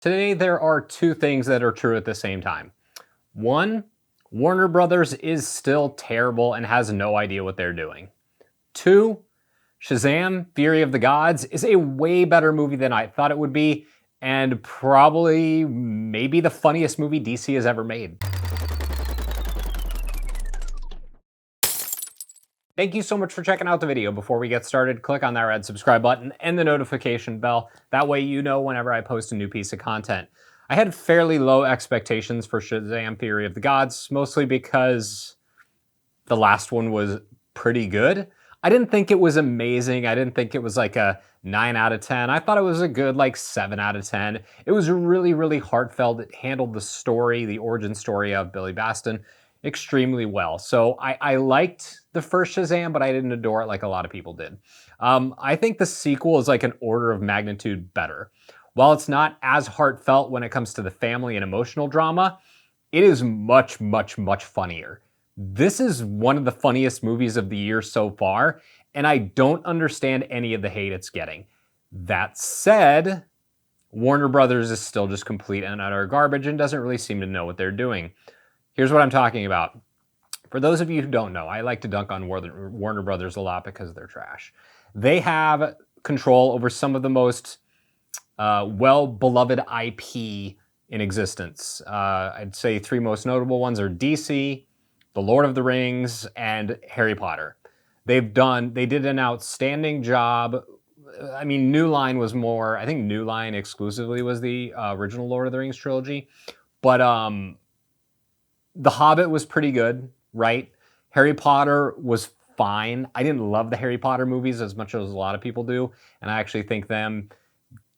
Today, there are two things that are true at the same time. One, Warner Brothers is still terrible and has no idea what they're doing. Two, Shazam! Fury of the Gods is a way better movie than I thought it would be, and probably maybe the funniest movie DC has ever made. Thank you so much for checking out the video. Before we get started, click on that red subscribe button and the notification bell. That way you know whenever I post a new piece of content. I had fairly low expectations for Shazam! Fury of the Gods, mostly because the last one was pretty good. I didn't think it was amazing. I didn't think it was like a 9 out of 10. I thought it was a good like 7 out of 10. It was really, really heartfelt. It handled the story, the origin story of Billy Baston extremely well. So I liked the first Shazam, but I didn't adore it like a lot of people did. I think the sequel is like an order of magnitude better. While it's not as heartfelt when it comes to the family and emotional drama, it is much, much, much funnier. This is one of the funniest movies of the year so far, and I don't understand any of the hate it's getting. That said, Warner Brothers is still just complete and utter garbage and doesn't really seem to know what they're doing. Here's what I'm talking about. For those of you who don't know, I like to dunk on Warner Brothers a lot because they're trash. They have control over some of the most well-beloved IP in existence. I'd say three most notable ones are DC, The Lord of the Rings, and Harry Potter. They did an outstanding job. I mean, New Line was more, I think New Line exclusively was the original Lord of the Rings trilogy. But The Hobbit was pretty good, right? Harry Potter was fine. I didn't love the Harry Potter movies as much as a lot of people do. And I actually think them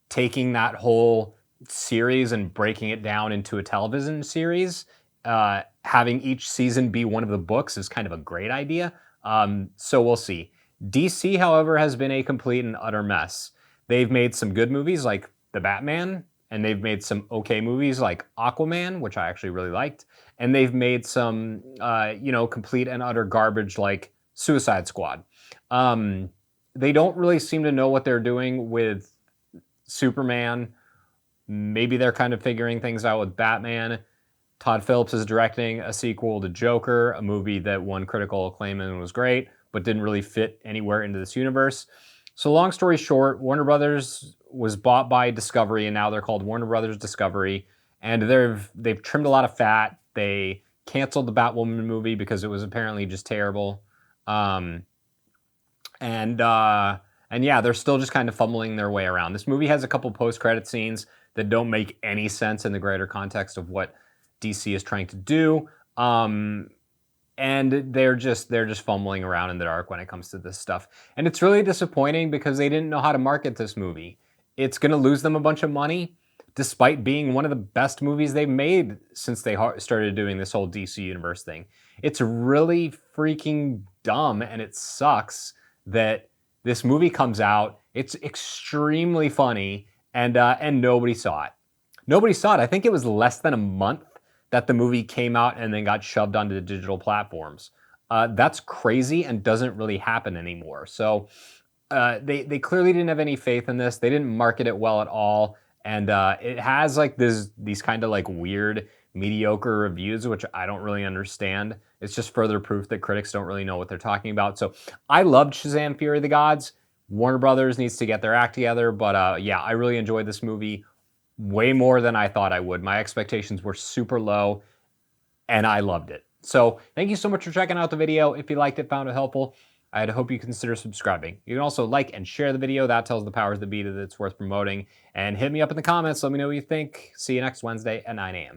taking that whole series and breaking it down into a television series, having each season be one of the books is kind of a great idea. So we'll see. DC, however, has been a complete and utter mess. They've made some good movies like The Batman, and they've made some okay movies like Aquaman, which I actually really liked. And they've made some, complete and utter garbage like Suicide Squad. They don't really seem to know what they're doing with Superman. Maybe they're kind of figuring things out with Batman. Todd Phillips is directing a sequel to Joker, a movie that won critical acclaim and was great, but didn't really fit anywhere into this universe. So long story short, Warner Brothers was bought by Discovery, and now they're called Warner Brothers Discovery. And they've trimmed a lot of fat. They canceled the Batwoman movie because it was apparently just terrible. And yeah, they're still just kind of fumbling their way around. This movie has a couple post-credit scenes that don't make any sense in the greater context of what DC is trying to do. And they're just fumbling around in the dark when it comes to this stuff. And it's really disappointing because they didn't know how to market this movie. It's going to lose them a bunch of money, despite being one of the best movies they've made since they started doing this whole DC Universe thing. It's really freaking dumb, and it sucks that this movie comes out. It's extremely funny, and nobody saw it. Nobody saw it. I think it was less than a month that the movie came out and then got shoved onto the digital platforms. That's crazy and doesn't really happen anymore. So they clearly didn't have any faith in this. They didn't market it well at all. And it has like these kind of like weird, mediocre reviews, which I don't really understand. It's just further proof that critics don't really know what they're talking about. So I loved Shazam! Fury of the Gods. Warner Brothers needs to get their act together. But yeah, I really enjoyed this movie way more than I thought I would. My expectations were super low, and I loved it. So thank you so much for checking out the video. If you liked it, found it helpful, I'd hope you consider subscribing. You can also like and share the video. That tells the powers that be that it's worth promoting. And hit me up in the comments. Let me know what you think. See you next Wednesday at 9 a.m.